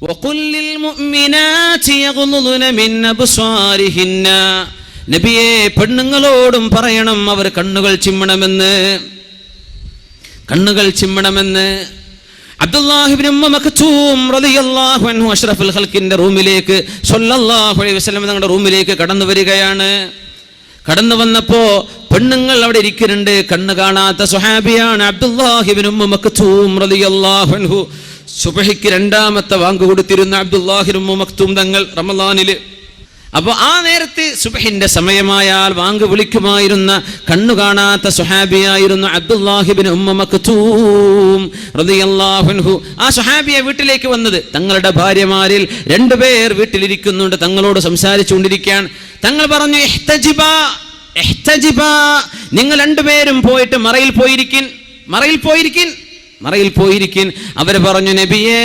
വഖുൽ ലിൽ മുഅ്മിനാതി യഗ്ളുദ്ന മിൻ അബ്സാരിഹിന്ന, നബിയെ പെണ്ണുങ്ങളോടും പറയണം അവർ കണ്ണുകൾ ചിമ്മണമെന്ന്. അബ്ദുല്ലാഹി ഇബ്നു ഉമ്മ മക്തൂം റളിയല്ലാഹു അൻഹു അഷ്റഫുൽ ഖൽഖിന്റെ റൂമിലേക്ക് സ്വല്ലല്ലാഹു അലൈഹി വസല്ലം തങ്ങളുടെ റൂമിലേക്ക് കടന്നു വരികയാണ്. കടന്നു വന്നപ്പോ പെണ്ണുങ്ങൾ അവിടെ ഇരിക്കുന്നുണ്ട്. കണ്ണ് കാണാത്ത സ്വഹാബിയാണ് അബ്ദുല്ലാഹി ഇബ്നു ഉമ്മ മക്തൂം റളിയല്ലാഹു അൻഹു. സുബ്ഹിക്ക് രണ്ടാമത്തെ വാങ്ക് കൊടുത്തിരുന്ന അബ്ദുല്ലാഹി ഇബ്നു ഉമ്മ മക്തൂം തങ്ങൾ റമളാനിൽ. അപ്പോൾ ആ നേരത്തെ സുബ്ഹിന്റെ സമയമായാൽ വാങ്ക് വിളിക്കുമായിരുന്ന കണ്ണു കാണാത്ത സ്വഹാബിയായിരുന്നു അബ്ദുല്ലാഹി ഇബ്നു ഉമ്മ മക്തൂം റളിയല്ലാഹു അൻഹു. ആ സ്വഹാബിയെ വീട്ടിലേക്ക് വന്നത് തങ്ങളുടെ ഭാര്യമാരിൽ 2 പേർ വീട്ടിലിരിക്കുന്നുണ്ട്, തങ്ങളോട് സംസാരിച്ചുകൊണ്ടിരിക്കാൻ. തങ്ങൾ പറഞ്ഞു, ഇഹ്തജിബാ, നിങ്ങൾ 2 പേരും പോയിട്ട് മറയിൽ പോയിരിക്കിൻ. അവര് പറഞ്ഞു, നബിയേ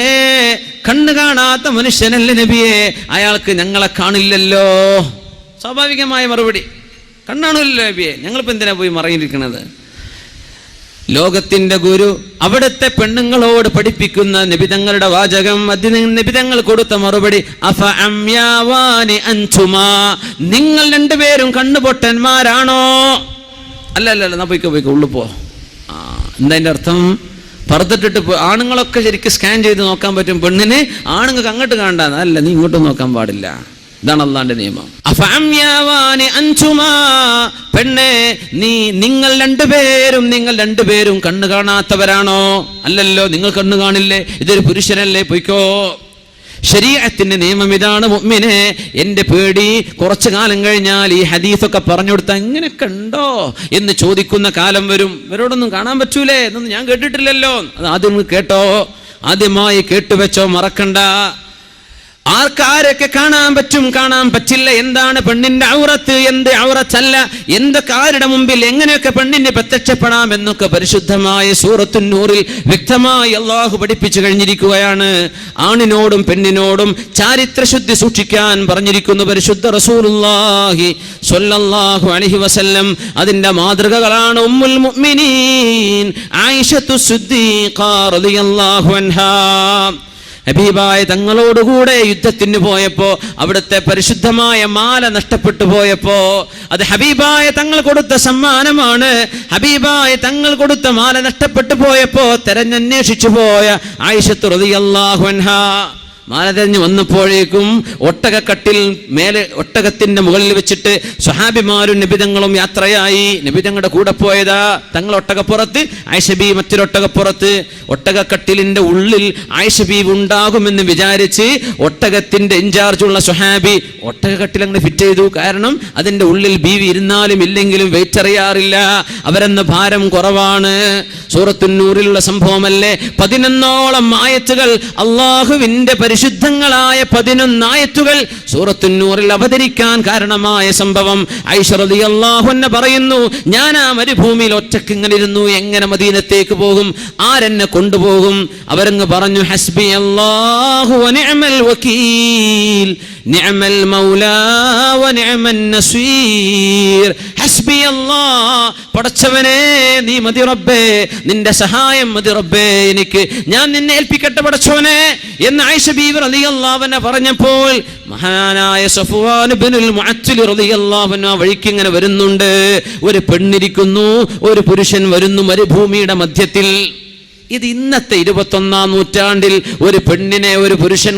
കണ്ണ് കാണാത്ത മനുഷ്യനല്ലേ നബിയേ, അയാൾക്ക് ഞങ്ങളെ കാണില്ലല്ലോ. സ്വാഭാവികമായ മറുപടി, കണ്ണാണില്ലല്ലോ നബിയെ, ഞങ്ങളിപ്പോ എന്തിനാ പോയി മറയിരിക്കണത്? ലോകത്തിന്റെ ഗുരു അവിടുത്തെ പെണ്ണുങ്ങളോട് പഠിപ്പിക്കുന്ന നബിതങ്ങളുടെ വാചകം, നബിതങ്ങൾ കൊടുത്ത മറുപടി, അഫ അംയാവാനി അൻതുമാ, നിങ്ങൾ 2 പേരും കണ്ണുപൊട്ടന്മാരാണോ? അല്ല, എന്നാ പോയിക്കോ ഉള്ളു പോ. എന്താ അതിന്റെ അർത്ഥം? പറത്തിട്ടിട്ട് ആണുങ്ങളൊക്കെ ശരിക്കും സ്കാൻ ചെയ്ത് നോക്കാൻ പറ്റും, പെണ്ണിന് ആണുങ്ങൾക്ക് അങ്ങോട്ട് കാണാൻ, അല്ല നീ ഇങ്ങോട്ടും നോക്കാൻ പാടില്ല. ഇതാണ് അള്ളാന്റെ നിയമം. പെണ്ണെ, നിങ്ങൾ രണ്ടുപേരും കണ്ണു കാണാത്തവരാണോ? അല്ലല്ലോ, നിങ്ങൾ കണ്ണു കാണില്ലേ, ഇതൊരു പുരുഷനല്ലേ, പൊയ്ക്കോ. ശരീഅത്തിന്റെ നിയമം ഇതാണ്. മുഅ്മിനെ, എന്റെ പേടി കുറച്ചു കാലം കഴിഞ്ഞാൽ ഈ ഹദീസൊക്കെ പറഞ്ഞു കൊടുത്താൽ ഇങ്ങനെയൊക്കെ ഉണ്ടോ എന്ന് ചോദിക്കുന്ന കാലം വരും. ഇവരോടൊന്നും കാണാൻ പറ്റൂലേ, എന്നൊന്നും ഞാൻ കേട്ടിട്ടില്ലല്ലോ. അത് ആദ്യം കേട്ടോ, ആദ്യമായി കേട്ടുവെച്ചോ, മറക്കണ്ട. ആർക്കാരൊക്കെ കാണാൻ പറ്റും, കാണാൻ പറ്റില്ല, എന്താണ് പെണ്ണിന്റെ ഔറത്ത്, എന്ത് ഔറത്തല്ല, എന്തൊക്കെ ആരുടെ മുമ്പിൽ എങ്ങനെയൊക്കെ പെണ്ണിന് പ്രത്യക്ഷപ്പെടാം എന്നൊക്കെ പരിശുദ്ധമായ സൂറത്തുൻ നൂറിൽ വ്യക്തമായി അള്ളാഹു പഠിപ്പിച്ചു കഴിഞ്ഞിരിക്കുകയാണ്. ആണിനോടും പെണ്ണിനോടും ചാരിത്രശുദ്ധി സൂക്ഷിക്കാൻ പറഞ്ഞിരിക്കുന്നു പരിശുദ്ധ റസൂലുള്ളാഹി സ്വല്ലല്ലാഹു അലൈഹി വസല്ലം. അതിന്റെ മാതൃകകളാണ് ഉമ്മുൽ മുഅ്മിനീൻ ആയിഷത്തു സിദ്ദീഖ റളിയല്ലാഹു അൻഹാ. ഹബീബായ തങ്ങളോടുകൂടെ യുദ്ധത്തിന് പോയപ്പോ അവിടുത്തെ പരിശുദ്ധമായ മാല നഷ്ടപ്പെട്ടു പോയപ്പോ, അത് ഹബീബായ തങ്ങൾ കൊടുത്ത സമ്മാനമാണ്. ഹബീബായ തങ്ങൾ കൊടുത്ത മാല നഷ്ടപ്പെട്ടു പോയപ്പോ തെരഞ്ഞന്വേഷിച്ചു പോയ ആയിഷത്ത് റളിയല്ലാഹു അൻഹാ മാല തെരഞ്ഞു വന്നപ്പോഴേക്കും ഒട്ടകക്കട്ടിൽ മേലെ ഒട്ടകത്തിന്റെ മുകളിൽ വെച്ചിട്ട് സ്വഹാബിമാരും നബിതങ്ങളും യാത്രയായി. നബിതങ്ങളുടെ കൂടെ പോയതാ തങ്ങൾ ഒട്ടകപ്പുറത്ത്, ആയിഷ ബീവി മറ്റൊരൊട്ടകപ്പുറത്ത്. ഒട്ടകക്കട്ടിലിന്റെ ഉള്ളിൽ ആയിഷ ബീവി ഉണ്ടാകുമെന്ന് വിചാരിച്ച് ഒട്ടകത്തിന്റെ ഇൻചാർജുള്ള സ്വഹാബി ഒട്ടകക്കട്ടിൽ അങ്ങനെ ഫിറ്റ് ചെയ്തു. കാരണം അതിന്റെ ഉള്ളിൽ ബീവി ഇരുന്നാലും ഇല്ലെങ്കിലും വെയിറ്റ് അറിയാറില്ല, അവരെന്ന ഭാരം കുറവാണ്. സൂറത്തുൻ നൂറിലുള്ള സംഭവമല്ലേ. 11ഓളം ആയത്തുകൾ, അള്ളാഹുവിന്റെ പരിശുദ്ധങ്ങളായ 11 ആയത്തുകൾ സൂറത്തുൻ നൂറിൽ അവതരിക്കാൻ കാരണമായ സംഭവം. ആയിഷ റളിയല്ലാഹു അൻഹ പറയുന്നു, ഞാൻ ആ മരുഭൂമിയിൽ ഒറ്റക്ക് ഇങ്ങനെ ഇരുന്നു, എങ്ങനെ മദീനത്തേക്ക് പോകും, ആരെന്നെ കൊണ്ടുപോകും? അവരങ്ങ് പറഞ്ഞു, ഹസ്ബി അല്ലാഹു വ നിഅമൽ വകീൽ, നിഅമൽ മൗലാ വ നിഅമൻ നസീർ. ഹസ്ബി അല്ലാഹ്, പടച്ചവനെ നീ മതി റബ്ബേ, നിന്റെ സഹായം മതി റബ്ബേ, എനിക്ക് ഞാൻ നിന്നെ ഏൽപ്പിക്കട്ടെ പടച്ചവനെ എന്ന് ആയിഷ ബീവി റളിയല്ലാഹു അൻഹ പറഞ്ഞപ്പോൾ മഹാനായ സഫ്വാൻ ഇബ്നുൽ മുഅത്തിൽ റളിയല്ലാഹു അൻഹു വഴിക്ക് ഇങ്ങനെ വരുന്നുണ്ട്. ഒരു പെണ്ണിരിക്കുന്നു, ഒരു പുരുഷൻ വരുന്നു മരുഭൂമിയുടെ മധ്യത്തിൽ. ഇത് ഇന്നത്തെ 21-ാം നൂറ്റാണ്ടിൽ ഒരു പെണ്ണിനെ ഒരു പുരുഷൻ.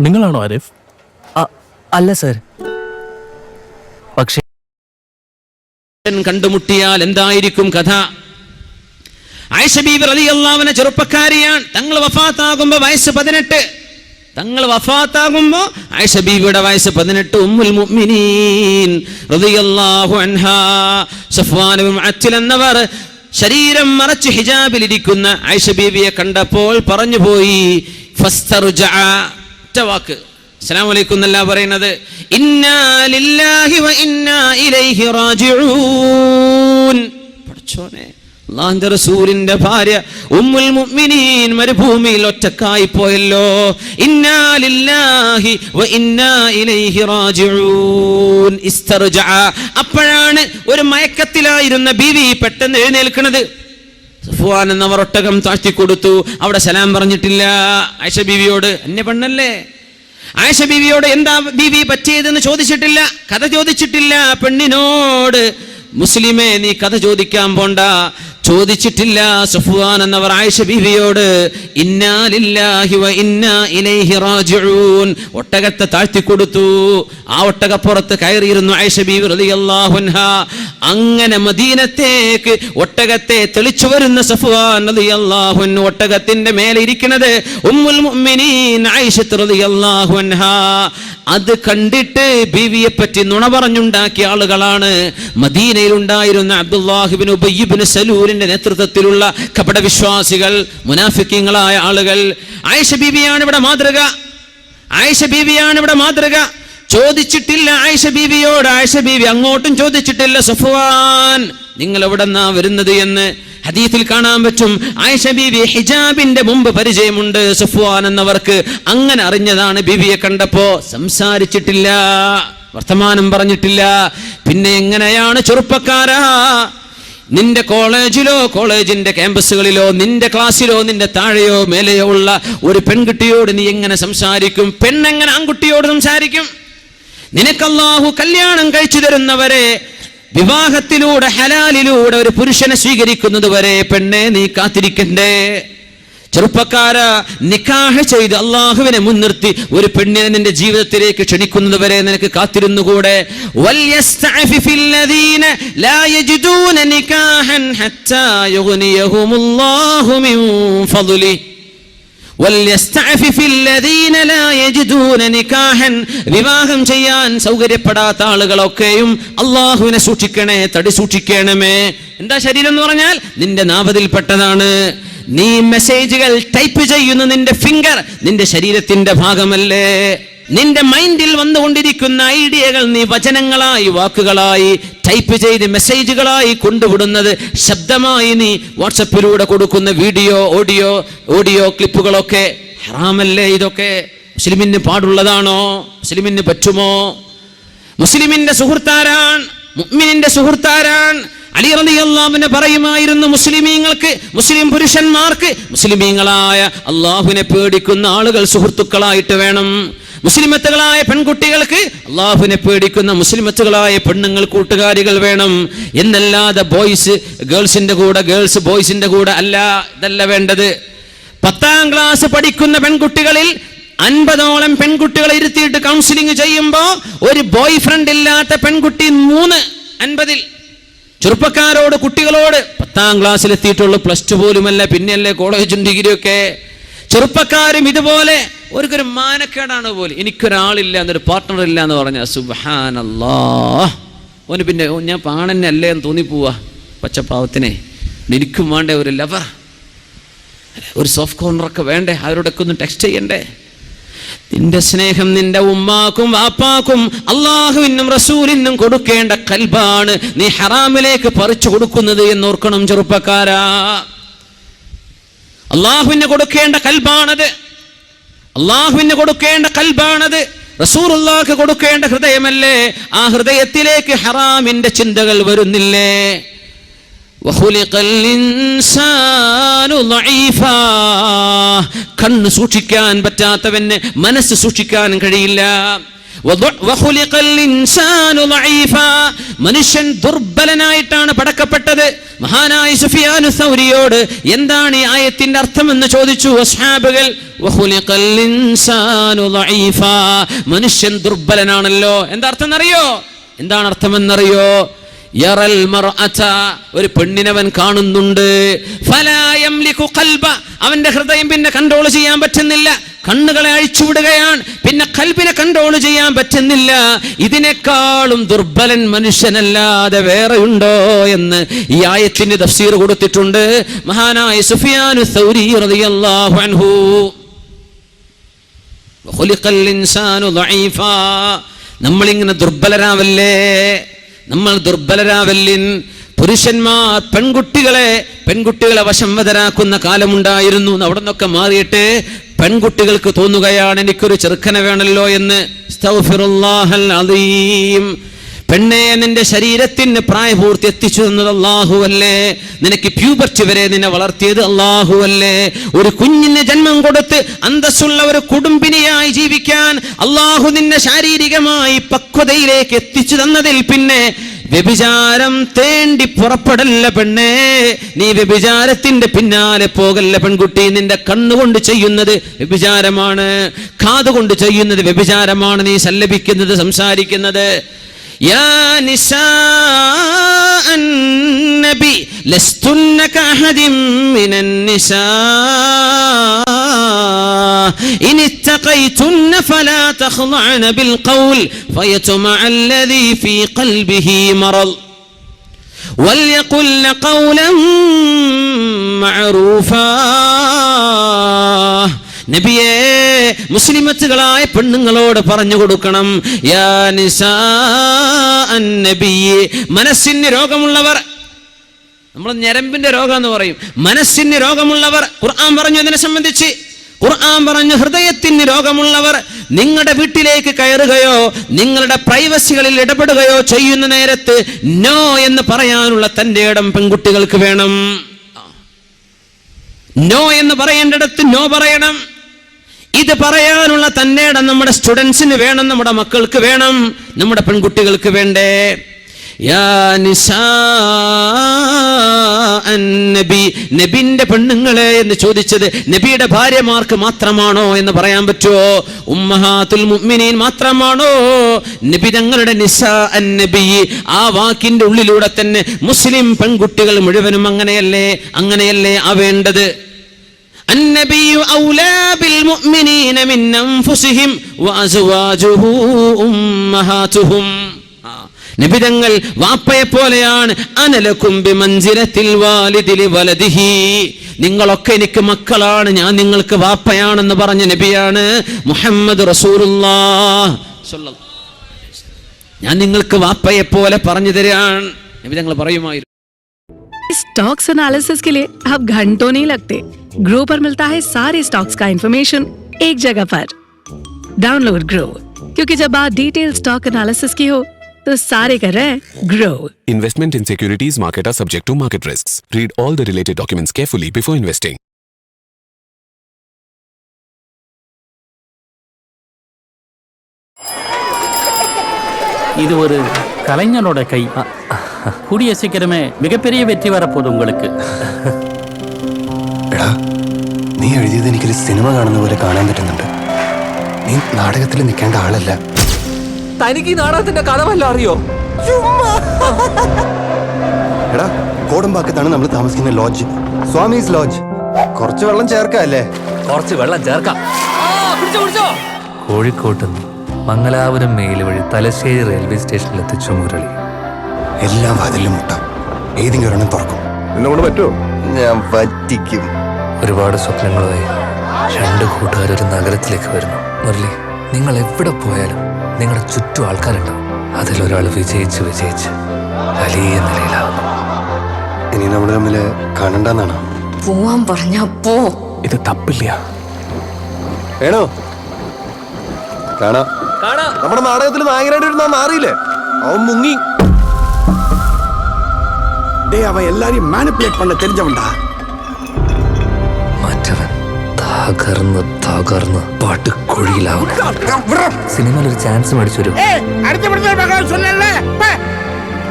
നിങ്ങളാണോ ആരിഫ്? അല്ല സർ. പക്ഷേ കണ്ടുമുട്ടിയാൽ എന്തായിരിക്കും കഥ? ആയിഷ ബീവി റളിയല്ലാഹു അൻഹ ചെറുപ്പക്കാരിയാണ്. തങ്ങൾ വഫാത്താകുമ്പോൾ വയസ്സ് 18. തങ്ങൾ വഫാത്താകുമ്പോൾ ആയിഷ ബീവിയുടെ വയസ്സ് 18. ഉമ്മുൽ മുഅ്മിനീൻ റളിയല്ലാഹു അൻഹാ സഫ്വാൻ ഇബ്നു മുഅത്തിൽ എന്നവർ ശരീരം മറച്ച് ഹിജാബിലിരിക്കുന്ന ആയിഷ ബീവിയെ കണ്ടപ്പോൾ പറഞ്ഞു പോയി, ഫസ്തർജഅ, ഒറ്റ വാക്ക്, അസ്സലാമു അലൈക്കും എന്നല്ല പറയുന്നത്, ഇന്നാ ലില്ലാഹി വ ഇന്നാ ഇലൈഹി റാജിഊൻ. പടച്ചോനെ, അല്ലാഹുവിന്റെ റസൂലിന്റെ ഭാര്യ ഉമ്മുൽ മുഅ്മിനീൻ മരുഭൂമിയിൽ ഒറ്റക്കായി പോയല്ലോ. ഇന്നാ ലില്ലാഹി വ ഇന്നാ ഇലൈഹി റാജിഊൻ. ഇസ്തർജഅ, അപ്പോഴാണ് ഒരു മയക്കത്തിലായിരുന്ന ബീവി പെട്ടെന്ന് എഴുന്നേൽക്കുന്നത്. സഫ്വാൻ എന്നവർ ഒട്ടകം താഴ്ത്തി കൊടുത്തു. അവിടെ സലാം പറഞ്ഞിട്ടില്ല. ആയിഷ ബീവിയോട്, അന്യ പെണ്ണല്ലേ, ആയിഷ ബീവിയോട് എന്താ ബീവി പറ്റിയതെന്ന് ചോദിച്ചിട്ടില്ല, കഥ ചോദിച്ചിട്ടില്ല. പെണ്ണിനോട് മുസ്ലിമേ നീ കഥ ചോദിക്കാൻ പോണ്ട, ചോദിച്ചിട്ടില്ല. സഫ്വാൻ എന്നവർ ആയിഷ ബീവിയോട് ഇന്നാ ലില്ലാഹി വ ഇന്നാ ഇലൈഹി റാജിഊൻ, ഒട്ടകത്തെ താഴ്ത്തി കൊടുത്തു. ആ ഒട്ടകപ്പുറത്ത് കയറിയിരുന്നു ആയിഷ ബീവി റളിയല്ലാഹു അൻഹാ. അങ്ങനെ മദീനത്തേക്ക് ഒട്ടകത്തെ തെളിച്ചു വരുന്ന സഫ്വാൻ റളിയല്ലാഹു അൻഹു, ഒട്ടകത്തിന്റെ മേലെ ഇരിക്കുന്നത് ഉമ്മുൽ മുഅ്മിനീൻ ആയിഷ റളിയല്ലാഹു അൻഹാ. അത് കണ്ടിട്ട് ബീവിയെ പറ്റി നുണ പറഞ്ഞുണ്ടാക്കിയ ആളുകളാണ് മദീനയിൽ ഉണ്ടായിരുന്ന അബ്ദുല്ലാഹ് ഇബ്നു ഉബയ്യ് ഇബ്നു സലൂലിന്റെ നേതൃത്വത്തിലുള്ള കപടവിശ്വാസികൾ, മുനാഫിക്കീങ്ങളായ ആളുകൾ. ആയിഷ ബീവിയാണ് ഇവിടെ മാതൃക. ആയിഷ ബീവിയാണ് ഇവിടെ മാതൃക. ചോദിച്ചിട്ടില്ല ആയിഷ ബീവിയോട്. ആയിഷ ബീവി അങ്ങോട്ടും ചോദിച്ചിട്ടില്ല, സഫ്വാൻ നിങ്ങൾ എവിടെന്നാ വരുന്നത് എന്ന്. ഹദീസിൽ കാണാൻ പറ്റും ആയിഷ ബീവി ഹിജാബിന്റെ മുമ്പ് പരിചയമുണ്ട് സഫ്വാൻ എന്നവർക്ക്. അങ്ങനെ അറിഞ്ഞതാണ് ബീവിയെ കണ്ടപ്പോ. സംസാരിച്ചിട്ടില്ല, വർത്തമാനം പറഞ്ഞിട്ടില്ല. പിന്നെ എങ്ങനെയാണ് ചെറുപ്പക്കാരാ നിന്റെ കോളേജിലോ കോളേജിന്റെ ക്യാമ്പസുകളിലോ നിന്റെ ക്ലാസ്സിലോ നിന്റെ താഴെയോ മേലെയോ ഉള്ള ഒരു പെൺകുട്ടിയോട് നീ എങ്ങനെ സംസാരിക്കും? പെണ്ണെങ്ങനെ ആൺകുട്ടിയോട് സംസാരിക്കും? നിനക്ക് അല്ലാഹു കല്യാണം കഴിച്ചു തരുന്നവരെ, വിവാഹത്തിലൂടെ ഹലാലിലൂടെ ഒരു പുരുഷനെ സ്വീകരിക്കുന്നത് വരെ പെണ്ണെ നീ കാത്തിരിക്കണ്ടേ? ചെറുപ്പക്കാര, നിക്കാഹ് ചെയ്ത് അള്ളാഹുവിനെ മുൻനിർത്തി ഒരു പെണ്ണിനെ നിന്റെ ജീവിതത്തിലേക്ക് ക്ഷണിക്കുന്നത് വരെ നിനക്ക് കാത്തിരുന്നുകൂടെ? വിവാഹം ചെയ്യാൻ സൗകര്യപ്പെടാത്ത ആളുകളൊക്കെയും അള്ളാഹുവിനെ സൂക്ഷിക്കണേ, തടി സൂക്ഷിക്കണമേ. എന്താ ശരീരം എന്ന് പറഞ്ഞാൽ നിന്റെ നാഭത്തിൽപ്പെട്ടതാണ്. നീ മെസ്സേജുകൾ ടൈപ്പ് ചെയ്യുന്ന നിന്റെ ഫിംഗർ നിന്റെ ശരീരത്തിന്റെ ഭാഗമല്ലേ? നിന്റെ മൈൻഡിൽ വന്നുകൊണ്ടിരിക്കുന്ന ഐഡിയകൾ നീ വചനങ്ങളായി, വാക്കുകളായി ടൈപ്പ് ചെയ്ത് മെസ്സേജുകളായി കൊണ്ടുവിടുന്നത്, ശബ്ദമായി നീ വാട്സപ്പിലൂടെ കൊടുക്കുന്ന വീഡിയോ, ഓഡിയോ ക്ലിപ്പുകളൊക്കെ ഹറാമല്ലേ? ഇതൊക്കെ മുസ്ലിമിന് പാടുള്ളതാണോ? മുസ്ലിമിന് പറ്റുമോ? മുസ്ലിമിന്റെ സുഹൃത്താരാൻ, മുഅ്മിനിന്റെ സുഹൃത്താരാൻ. അലി റളിയല്ലാഹു അൻഹു പറയുമായിരുന്നു, മുസ്ലിമീങ്ങൾക്ക്, മുസ്ലിം പുരുഷന്മാർക്ക് മുസ്ലിമീങ്ങളായ അള്ളാഹുവിനെ പേടിക്കുന്ന ആളുകൾ സുഹൃത്തുക്കളായിട്ട് വേണം. മുസ്ലിമത്തുകളായ പെൺകുട്ടികൾക്ക് അള്ളാഹുവിനെ പേടിക്കുന്ന മുസ്ലിമത്തുകളായ പെണ്ണുങ്ങൾ കൂട്ടുകാരികൾ വേണം എന്നല്ലാതെ ബോയ്സ് ഗേൾസിന്റെ കൂടെ, ഗേൾസ് ബോയ്സിന്റെ കൂടെ അല്ല. ഇതല്ല വേണ്ടത്. 10ാം ക്ലാസ് പഠിക്കുന്ന പെൺകുട്ടികളിൽ 50ഓളം പെൺകുട്ടികളെ ഇരുത്തിയിട്ട് കൗൺസിലിംഗ് ചെയ്യുമ്പോ ഒരു ബോയ് ഫ്രണ്ട് ഇല്ലാത്ത പെൺകുട്ടി 350. ചെറുപ്പക്കാരോട്, കുട്ടികളോട് 10ാം ക്ലാസ്സിലെത്തിയിട്ടുള്ളൂ, പ്ലസ് ടു പോലുമല്ല, പിന്നെയല്ലേ കോളേജും ഡിഗ്രിയൊക്കെ. ചെറുപ്പക്കാരും ഇതുപോലെ ഒരു മാനക്കേടാണ് പോലെ. എനിക്കൊരാളില്ല, എന്നൊരു പാർട്ട്ണർ ഇല്ല എന്ന് പറഞ്ഞ സുബ്ഹാനല്ലാഹ്, ഓന് പിന്നെ ഞാൻ പാണന്നെ അല്ലേ എന്ന് തോന്നിപ്പോവാ. പച്ചപ്പാവത്തിനെ എനിക്കും വേണ്ടേ ഒരു ലവർ, ഒരു സോഫ്റ്റ് കോർണറൊക്കെ വേണ്ടേ, അവരോടൊക്കെ ഒന്ന് ടെക്സ്റ്റ് ചെയ്യണ്ടേ? നിന്റെ സ്നേഹം നിന്റെ ഉമ്മാക്കും വാപ്പാക്കും അള്ളാഹുവിനും റസൂലിനും കൊടുക്കേണ്ട കൽബാണ് നീ ഹറാമിലേക്ക് പറിച്ചു കൊടുക്കുന്നത് എന്നോർക്കണം ചെറുപ്പക്കാരാ. അള്ളാഹുവിന് കൊടുക്കേണ്ട കൽബാണത്, അള്ളാഹുവിന് കൊടുക്കേണ്ട കൽബാണത്. റസൂലുള്ളാഹിക്ക് കൊടുക്കേണ്ട ഹൃദയമല്ലേ? ആ ഹൃദയത്തിലേക്ക് ഹറാമിന്റെ ചിന്തകൾ വരുന്നില്ലേ? കണ്ണ് സൂക്ഷിക്കാൻ പറ്റാത്തവന് മനസ്സ് സൂക്ഷിക്കാൻ കഴിയില്ല. മനുഷ്യൻ ദുർബലനായിട്ടാണ് പടക്കപ്പെട്ടത്. മഹാനായ സുഫിയാനു സൗരിയോട് എന്താണ് ഈ ആയത്തിന്റെ അർത്ഥം എന്ന് ചോദിച്ചു അസ്ഹാബുകൾ. മനുഷ്യൻ ദുർബലനാണല്ലോ. എന്താ അർത്ഥം എന്നറിയോ? എന്താണ് അർത്ഥമെന്നറിയോ? യറൽ മർഅത, ഒരു പെണ്ണിനവൻ കാണുന്നുണ്ട്. ഫലാ യംലികു ഖൽബ, അവന്റെ ഹൃദയം പിന്നെ കൺട്രോൾ ചെയ്യാൻ പറ്റുന്നില്ല. കണ്ണുകളെ അഴിച്ചുവിടുകയാണ്, പിന്നെ ഖൽബിനെ കൺട്രോൾ ചെയ്യാൻ പറ്റുന്നില്ല. ഇതിനേക്കാളും ദുർബലൻ മനുഷ്യനല്ലാതെ വേറെ ഉണ്ടോ എന്ന് ഈ ആയത്തിന് തഫ്സീർ കൊടുത്തിട്ടുണ്ട് മഹാനായ സുഫിയാനു സൗരി റളിയല്ലാഹു അൻഹു. ഖുലിഖൽ ഇൻസാനു ദഈഫാ, നമ്മളിങ്ങനെ ദുർബലരാവല്ലേ, നമ്മൾ ദുർബലരാവല്ലിൻ. പുരുഷന്മാർ പെൺകുട്ടികളെ വശംവദരാക്കുന്ന കാലമുണ്ടായിരുന്നു. അവിടെ നിന്നൊക്കെ മാറിയിട്ട് പെൺകുട്ടികൾക്ക് തോന്നുകയാണ് എനിക്കൊരു ചെറുക്കനെ വേണമല്ലോ എന്ന്. അസ്തഗ്ഫിറുല്ലാഹൽ അദീം. പെണ്ണെ, നിന്റെ ശരീരത്തിന് പ്രായപൂർത്തി എത്തിച്ചു തന്നത് അല്ലാഹുവല്ലേ? നിനക്ക് പ്യൂബർട്ടി വരെ നിന്നെ വളർത്തിയത് അല്ലാഹുവല്ലേ? ഒരു കുഞ്ഞിന് ജന്മം കൊടുത്ത് അന്തസ്സുള്ള ഒരു കുടുംബിനിയായി ജീവിക്കാൻ അല്ലാഹു നിന്നെ ശാരീരികമായി പക്വതയിലേക്ക് എത്തിച്ചു തന്നതിൽ പിന്നെ വ്യഭിചാരം തേണ്ടി പുറപ്പെടല്ല പെണ്ണേ. നീ വ്യഭിചാരത്തിന്റെ പിന്നാലെ പോകല്ല പെൺകുട്ടി. നിന്റെ കണ്ണുകൊണ്ട് ചെയ്യുന്നത് വ്യഭിചാരമാണ്, കാതുകൊണ്ട് ചെയ്യുന്നത് വ്യഭിചാരമാണ്, നീ സല്ലപിക്കുന്നത്, സംസാരിക്കുന്നത്. യാ നിസാ അന്നബി ലസ്തുന്ന കഅഹദിൻ മിനൻ നിസാ ഇൻ ഇത്തഖൈതുന്ന ഫലാ തഖ്ളഅന ബിൽ ഖൗൽ ഫയത്മഅ അല്ലദീ ഫീ ഖൽബിഹി മറദ് വൽയഖുൽ ഖൗലൻ മഅറൂഫാ. നബിയേ, മുസ്ലിമത്തുകളായ പെണ്ണുങ്ങളോട് പറഞ്ഞു കൊടുക്കണം, യാ നിസാ അന്നബിയെ, മനസ്സിന് രോഗമുള്ളവർ, നമ്മൾ ഞരമ്പിന്റെ രോഗം എന്ന് പറയും, മനസ്സിന് രോഗമുള്ളവർ. ഖുർആൻ പറഞ്ഞു അതിനെ സംബന്ധിച്ച്. ഖുർആൻ പറഞ്ഞു ഹൃദയത്തിന് രോഗമുള്ളവർ നിങ്ങളുടെ വീട്ടിലേക്ക് കയറുകയോ നിങ്ങളുടെ പ്രൈവസികളിൽ ഇടപെടുകയോ ചെയ്യുന്ന നേരത്ത് നോ എന്ന് പറയാനുള്ള തന്റെ ഇടം പെൺകുട്ടികൾക്ക് വേണം. നോ എന്ന് പറയേണ്ടിടത്ത് നോ പറയണം. ഇത് പറയാനുള്ള തന്റെ ഇടം നമ്മുടെ സ്റ്റുഡൻസിന് വേണം, നമ്മുടെ മക്കൾക്ക് വേണം, നമ്മുടെ പെൺകുട്ടികൾക്ക് വേണ്ടേ? യാ നിസാ അന്നബി, നബിന്റെ പെണ്ണുങ്ങളെ എന്ന് ചോദിച്ചത് നബിയുടെ ഭാര്യമാർക്ക് മാത്രമാണോ എന്ന് പറയാൻ പറ്റുമോ? ഉമ്മഹാത്തുൽ മുഅ്മിനീൻ മാത്രമാണോ? നബി തങ്ങളുടെ നിസാ അന്നബി, ആ വാക്കിന്റെ ഉള്ളിലൂടെ തന്നെ മുസ്ലിം പെൺകുട്ടികൾ മുഴുവനും അങ്ങനെയല്ലേ ആവേണ്ടത്. അന്നബിയു ഔലാ ബിൽ മുഅ്മിനീന മിൻ അൻഫുസിഹിം വഅസ്വാജുഹു ഉമ്മഹാതുഹും. നബിതങ്ങൾ വാപ്പയെ പോലെയാണ്. അനലകും ബിമൻസിലത്തിൽ വാലിദി ലിവലദിഹി, നിങ്ങളൊക്കെ എനിക്ക് മക്കളാണ്, ഞാൻ നിങ്ങൾക്ക് വാപ്പയാണെന്ന് പറഞ്ഞ നബിയാണ് മുഹമ്മദ് റസൂലുള്ളാഹ് സ്വല്ലല്ലാഹു അലൈഹി വസല്ലം. ഞാൻ നിങ്ങൾക്ക് വാപ്പയെ പോലെ പറഞ്ഞു തരാൻ നബിതങ്ങൾ പറയുമായിരുന്നു. स्टॉक्स एनालिसिस के लिए अब घंटों नहीं लगते। ग्रो पर मिलता है सारे स्टॉक्स का इंफॉर्मेशन एक जगह पर। डाउनलोड ग्रो, क्योंकि जब बात डिटेल स्टॉक एनालिसिस की हो तो सारे कर रहे हैं grow. Investment in securities market are subject to market risks. Read all the related documents carefully before investing. இது ஒரு கலைஞனோட கை. கூடிய சீக்கிரமே மிகப்பெரிய வெற்றி வரப்போகுது உங்களுக்கு. എടാ, നീ എഴുതിയത് എനിക്കൊരു സിനിമ കാണുന്ന പോലെ കാണാൻ പറ്റുന്നുണ്ട്. നീ നാടകത്തിൽ നിൽക്കേണ്ട ആളല്ല. തനിക്ക് ഈ നാടകത്തിന്റെ കഥ വല്ല അറിയോ? എടാ, കോടമ്പാക്കത്താണ് നമ്മൾ താമസിക്കുന്ന ലോഡ്ജ്, സ്വാമീസ് ലോഡ്ജ്. കുറച്ച് വെള്ളം ചേർക്കല്ലേ? കുറച്ച് വെള്ളം ചേർക്കാം. കോഴിക്കോട്ട് മംഗലാപുരം മെയിൽ വഴി തലശ്ശേരി റെയിൽവേ സ്റ്റേഷനിൽ എത്തിച്ചു മുരളി. എല്ലാ വാതിലും മുട്ടാം, ഏതെങ്കിലും ഒരെണ്ണം തുറക്കും. എന്നോട് പറ്റുമോ? ഞാൻ പറ്റിക്കും. ഒരുപാട് സ്വപ്നങ്ങളുമായി രണ്ട് കൂട്ടുകാരൊരു നഗരത്തിലേക്ക് വരുന്നു. മുരളി, നിങ്ങൾ എവിടെ പോയാലും നിങ്ങളുടെ ചുറ്റും ആൾക്കാരുണ്ടാവും. അതിലൊരാൾ വിജയിച്ച് വലിയ നിലയിലാവുന്നു. ഇനി നമ്മൾ തമ്മിൽ കാണണ്ടെന്നാണോ? പോവാൻ പറഞ്ഞ പോ. ഇത് തപ്പില്ല. വേണോ? കാണാം. നമ്മുടെ നാടകത്തിൽ നായകനായിട്ട് ഇരുന്നാ മാറിയില്ലേ? അവൻ മുങ്ങി. அவன் எல்லாரையும் மேனிபுலேட் பண்ண தெரிஞ்சவன்டா. മറ്റവൻ തകർന്ന് പടുകുഴിയിലാവുന്നു. സിനിമയിൽ ഒരു ചാൻസ് മേടിച്ചു വരും.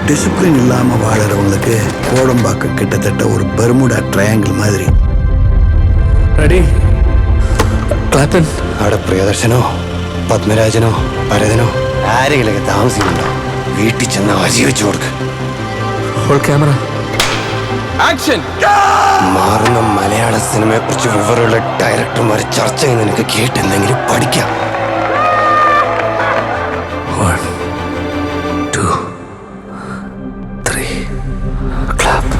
டிசிப்ளின் இல்லாம வாழறவங்களுக்கு கோடம்பாக்கம் கிட்டத்தட்ட ஒரு பெர்முடா ட்ரையாங்கிள் மாதிரி. റെഡി ക്ലാപ്പൻ. അവിടെ പ്രിയദർശനോ പത്മരാജനോ ഭരതനോ ആരെങ്കിലൊക്കെ താമസിക്കുന്നുണ്ടോ? വീട്ടിൽ ചെന്ന് അരി വെച്ചു കൊടുക്ക്. Camera action. മാറുന്ന മലയാള സിനിമയെ കുറിച്ച് വിവരമുള്ള ഡയറക്ടർമാർ ചർച്ച ചെയ്യുന്ന നിനക്ക് കേട്ടെന്തെങ്കിലും പഠിക്കാം. 1 2 3 ക്ലാപ്പ്.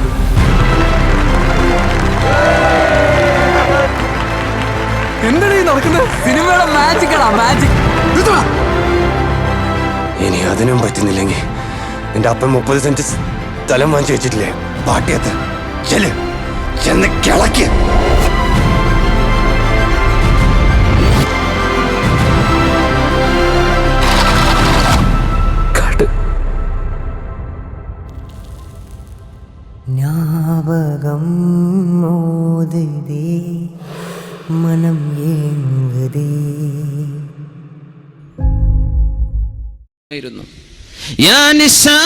എന്താണ് ഈ നടക്കുന്നത്? സിനിമയുടെ മാജിക്കാണ് മാജിക്. ഇനി അതിനും പറ്റുന്നില്ലെങ്കിൽ നിന്റെ അപ്പം 30 സെന്റ് സ്ഥലം വാങ്ങിച്ചു വെച്ചിട്ടില്ലേ പാട്ടിയത്ത്? ചെന്ന് കിളക്ക്. ஞாபகம் மோதுதே மனம் ஏங்குதே. യാ നിസാ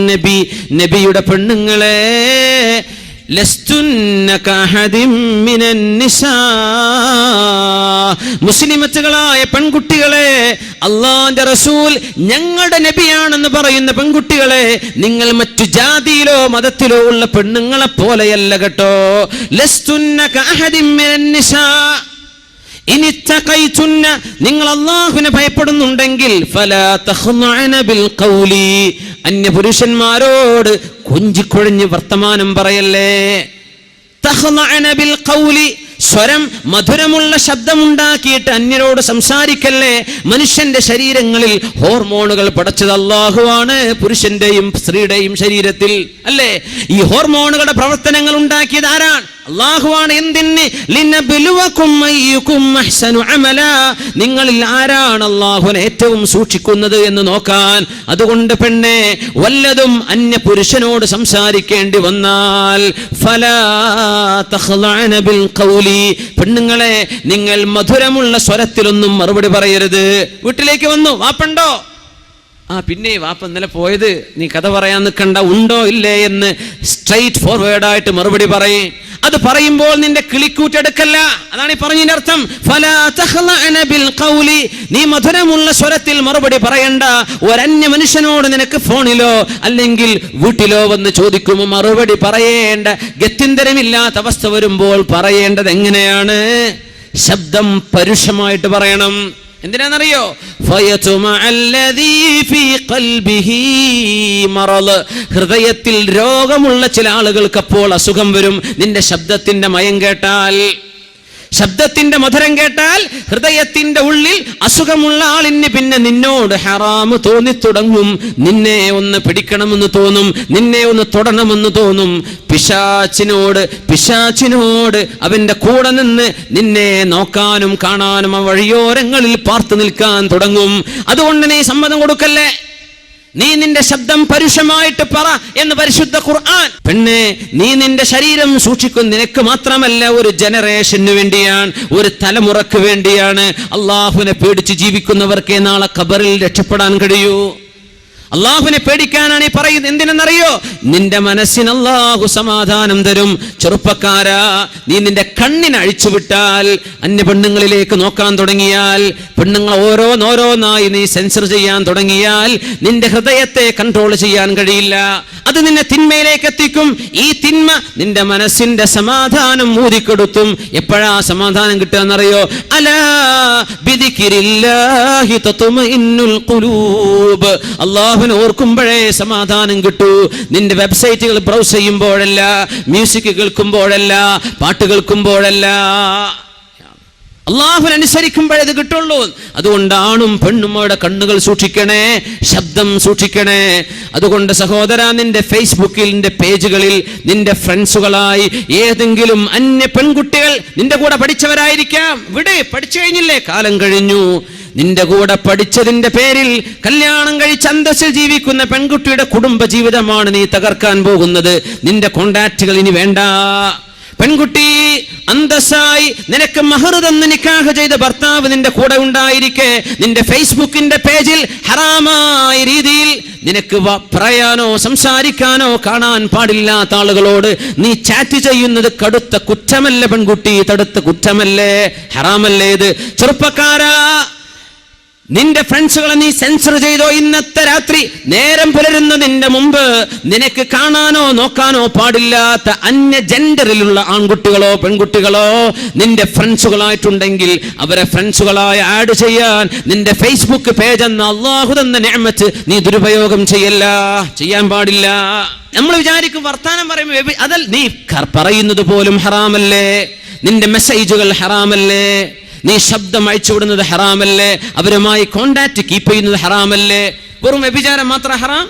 നബി, നബിയുടെ പെണ്ണുങ്ങളെ, ലസ്തുന്ന കഅഹദിൻ മിനൻ നിസാ, മുസ്ലിമത്തുകളായ പെൺകുട്ടികളെ, അല്ലാഹുവിന്റെ റസൂൽ ഞങ്ങളുടെ നബിയാണെന്ന് പറയുന്ന പെൺകുട്ടികളെ, നിങ്ങൾ മറ്റു ജാതിയിലോ മതത്തിലോ ഉള്ള പെണ്ണുങ്ങളെ പോലെയല്ല കേട്ടോ. ലസ്തുന്ന കഅഹദിൻ മിനൻ നിസാ, ഇനി തഖൈതുന്ന, നിങ്ങൾ അല്ലാഹുവിനെ ഭയപ്പെടുന്നുണ്ടെങ്കിൽ, ഫലാ തഖ്നഅന ബിൽ ഖൗലി, അന്യ പുരുഷന്മാരോട് കൊഞ്ചിക്കൊഴിഞ്ഞ് വർത്തമാനം പറയല്ലേ. തഖ്നഅന ബിൽ ഖൗലി, സ്വരം മധുരമുള്ള ശബ്ദമുണ്ടാക്കിയിട്ട് അന്യരോട് സംസാരിക്കല്ലേ. മനുഷ്യന്റെ ശരീരങ്ങളിൽ ഹോർമോണുകൾ പടച്ചത് അല്ലാഹുവാണ്, പുരുഷന്റെയും സ്ത്രീയുടെയും ശരീരത്തിൽ അല്ലേ. ഈ ഹോർമോണുകളുടെ പ്രവർത്തനങ്ങൾ ഉണ്ടാക്കിയത് ആരാണ്? അല്ലാഹുവാണ്. എന്തിന്? ലിനബ്ലുവകും അയ്യുകും അഹ്സനു അമല, നിങ്ങളിൽ ആരാണ് അല്ലാഹുവിനെ ഏറ്റവും സൂക്ഷിക്കുന്നത് എന്ന് നോക്കാൻ. അതുകൊണ്ട് പെണ്ണെ, വല്ലതും അന്യ പുരുഷനോട് സംസാരിക്കേണ്ടി വന്നാൽ ഫലാ തഖ്ലഅന ബിൽ ഖൗലി, പെണ്ണുങ്ങളെ നിങ്ങൾ മധുരമുള്ള സ്വരത്തിലൊന്നും മറുപടി പറയരുത്. വീട്ടിലേക്ക് വന്നു, വാപ്പുണ്ടോ? പിന്നെ വാപ്പ ഇന്നലെ പോയത്, നീ കഥ പറയാൻ നിൽക്കണ്ട, ഉണ്ടോ ഇല്ലേ എന്ന് സ്ട്രൈറ്റ് ഫോർവേഡായിട്ട് മറുപടി പറയും. അത് പറയുമ്പോൾ നിന്റെ കിളിക്കൂറ്റെടുക്കല്ല, അതാണ് ഈ പറഞ്ഞതിന്റെ അർത്ഥം. ഫലാ തഖ്ലഅന ബിൽ ഖൗലി, നീ മധുരമുള്ള സ്വരത്തിൽ മറുപടി പറയണ്ട. ഒരന്യ മനുഷ്യനോട് നിനക്ക് ഫോണിലോ അല്ലെങ്കിൽ വീട്ടിലോ വന്ന് ചോദിക്കുമ്പോൾ മറുപടി പറയേണ്ട ഗത്യന്തരമില്ലാത്ത അവസ്ഥ വരുമ്പോൾ പറയേണ്ടത് എങ്ങനെയാണ്? ശബ്ദം പരുഷമായിട്ട് പറയണം. എന്തിനാണെന്നറിയോ? ഹൃദയത്തിൽ രോഗമുള്ള ചില ആളുകൾക്ക് അപ്പോൾ അസുഖം വരും. നിന്റെ ശബ്ദത്തിന്റെ മയം കേട്ടാൽ, ശബ്ദത്തിന്റെ മധുരം കേട്ടാൽ ഹൃദയത്തിന്റെ ഉള്ളിൽ അസുഖമുള്ള ആളിന് പിന്നെ നിന്നോട് ഹറാമ് തോന്നി തുടങ്ങും. നിന്നെ ഒന്ന് പിടിക്കണമെന്ന് തോന്നും, നിന്നെ ഒന്ന് തൊടണമെന്ന് തോന്നും. പിശാചിനോട് അവന്റെ കൂടെ നിന്ന് നിന്നെ നോക്കാനും കാണാനും ആ വഴിയോരങ്ങളിൽ പാർത്തു നിൽക്കാൻ തുടങ്ങും. അതുകൊണ്ട് നീ സമ്മതം കൊടുക്കല്ലേ. നീ നിന്റെ ശബ്ദം പരുഷമായിട്ട് പറ എന്ന് പരിശുദ്ധ ഖുർആൻ. പെണ്ണെ, നീ നിന്റെ ശരീരം സൂക്ഷിക്കും. നിനക്ക് മാത്രമല്ല, ഒരു ജനറേഷന് വേണ്ടിയാണ്, ഒരു തലമുറക്ക് വേണ്ടിയാണ്. അള്ളാഹുവിനെ പേടിച്ച് ജീവിക്കുന്നവർക്കേ നാളെ ഖബറിൽ രക്ഷപ്പെടാൻ കഴിയൂ. അള്ളാഹുവിനെ പേടിക്കാനാണ് ഈ പറയുന്നത്. എന്തിനെന്നറിയോ? നിന്റെ മനസ്സിന് അള്ളാഹു സമാധാനം തരും. ചെറുപ്പക്കാരാ, നീ നിന്റെ കണ്ണിനെ അഴിച്ചുവിട്ടാൽ, അന്യ പെണ്ണുങ്ങളിലേക്ക് നോക്കാൻ തുടങ്ങിയാൽ, പെണ്ണുങ്ങൾ ഓരോന്നായി നീ സെൻസർ ചെയ്യാൻ തുടങ്ങിയാൽ, നിന്റെ ഹൃദയത്തെ കൺട്രോൾ ചെയ്യാൻ കഴിയില്ല. അത് നിന്നെ തിന്മയിലേക്ക് എത്തിക്കും. ഈ തിന്മ നിന്റെ മനസ്സിന്റെ സമാധാനം ഊതിക്കെടുത്തും. എപ്പോഴാ സമാധാനം കിട്ടുക എന്നറിയോ? അലാ ബിദിക്രില്ലാഹി തത്മഇന്നുൽ ഖുലൂബ്, അല്ലാഹുവിനെ ഓർക്കുമ്പോഴേ സമാധാനം കിട്ടൂ. നിന്റെ വെബ്സൈറ്റുകൾ ബ്രൗസ് ചെയ്യുമ്പോഴല്ല, മ്യൂസിക് കേൾക്കുമ്പോഴല്ല, പാട്ട് കേൾക്കുമ്പോഴല്ല, അള്ളാഹുവിനെ അനുസരിക്കുമ്പോഴേ ഇത് കിട്ടുള്ളൂ. അതുകൊണ്ട് ആണും പെണ്ണും അവരുടെ കണ്ണുകൾ സൂക്ഷിക്കണേ, ശബ്ദം സൂക്ഷിക്കണേ. അതുകൊണ്ട് സഹോദര, നിന്റെ ഫേസ്ബുക്കിൽ, നിന്റെ പേജുകളിൽ നിന്റെ ഫ്രണ്ട്സുകളായി ഏതെങ്കിലും അന്യ പെൺകുട്ടികൾ നിന്റെ കൂടെ പഠിച്ചവരായിരിക്കാം. ഇവിടെ പഠിച്ചു കഴിഞ്ഞില്ലേ, കാലം കഴിഞ്ഞു. നിന്റെ കൂടെ പഠിച്ചതിന്റെ പേരിൽ കല്യാണം കഴിച്ച് അന്തസ്സിൽ ജീവിക്കുന്ന പെൺകുട്ടിയുടെ കുടുംബ ജീവിതമാണ് നീ തകർക്കാൻ പോകുന്നത്. നിന്റെ കോണ്ടാക്റ്റുകൾ ഇനി വേണ്ട. പെൺകുട്ടി, അന്തസ്സായി നിനക്ക് മഹർ തന്ന് നിക്കാഹ് ചെയ്ത ഭർത്താവ് നിന്റെ കൂടെ ഉണ്ടായിരിക്കെ, നിന്റെ ഫേസ്ബുക്കിന്റെ പേജിൽ ഹറാമായ രീതിയിൽ നിനക്ക് പറയാനോ സംസാരിക്കാനോ കാണാൻ പാടില്ലാത്ത ആളുകളോട് നീ ചാറ്റ് ചെയ്യുന്നത് കടുത്ത കുറ്റമല്ല പെൺകുട്ടി? തടുത്ത കുറ്റമല്ലേ? ഹറാമല്ലേ ഇത്? ചെറുപ്പക്കാരാ, നിന്റെ ഫ്രണ്ട്സുകളെ നീ സെൻസർ ചെയ്തോ? ഇന്നത്തെ രാത്രി നേരം പുലരുന്നതിന്റെ മുമ്പ് നിനക്ക് കാണാനോ നോക്കാനോ പാടില്ലാത്ത അന്യ ജെൻഡറിലുള്ള ആൺകുട്ടികളോ പെൺകുട്ടികളോ നിന്റെ ഫ്രണ്ട്സുകളായിട്ടുണ്ടെങ്കിൽ അവരെ ഫ്രണ്ട്സുകളായി ആഡ് ചെയ്യാൻ നിന്റെ ഫേസ്ബുക്ക് പേജ് എന്ന അള്ളാഹു തന്ന നിഅമത്ത് നീ ദുരുപയോഗം ചെയ്യാൻ പാടില്ല. നമ്മൾ വിചാരിക്കും വർത്താനം പറയുമ്പോൾ അതിൽ നീ പറയുന്നത് പോലും ഹറാമല്ലേ? നിന്റെ മെസ്സേജുകൾ ഹറാമല്ലേ? നീ ശബ്ദം അയച്ചുവിടുന്നത് ഹറാമല്ലേ? അവരുമായി കോണ്ടാക്ട് കീപ്പ് ചെയ്യുന്നത് ഹറാമല്ലേ? വെറും വ്യഭിചാരം മാത്രം ഹറാം?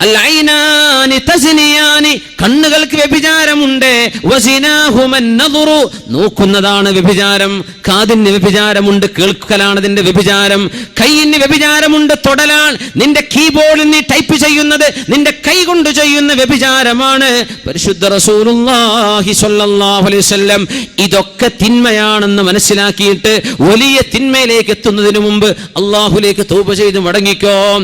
അൽഐനാനി തസ്നിയാനി, കണ്ണുകൾക്ക് വ്യഭിചാരമുണ്ട്. വസിനാഹുമൻ നദുറു, നോക്കുന്നതാണ് വ്യഭിചാരം. കാതിന് വ്യഭിചാരമുണ്ട്, കേൾക്കലാണ് അതിന്റെ വ്യഭിചാരം. കൈയിന് വ്യഭിചാരമുണ്ട്, തൊടലാണ്. നിന്റെ കീബോർഡിൽ നീ ടൈപ്പ് ചെയ്യുന്നത് നിന്റെ കൈ കൊണ്ട് ചെയ്യുന്ന വ്യഭിചാരമാണ്. പരിശുദ്ധ റസൂലുള്ളാഹി സ്വല്ലല്ലാഹു അലൈഹി വസല്ലം ഇതൊക്കെ തിന്മയാണെന്ന് മനസ്സിലാക്കിയിട്ട് വലിയ തിന്മയിലേക്ക് എത്തുന്നതിന് മുമ്പ് അള്ളാഹുലേക്ക് തൗബ ചെയ്ത് മടങ്ങിക്കോ.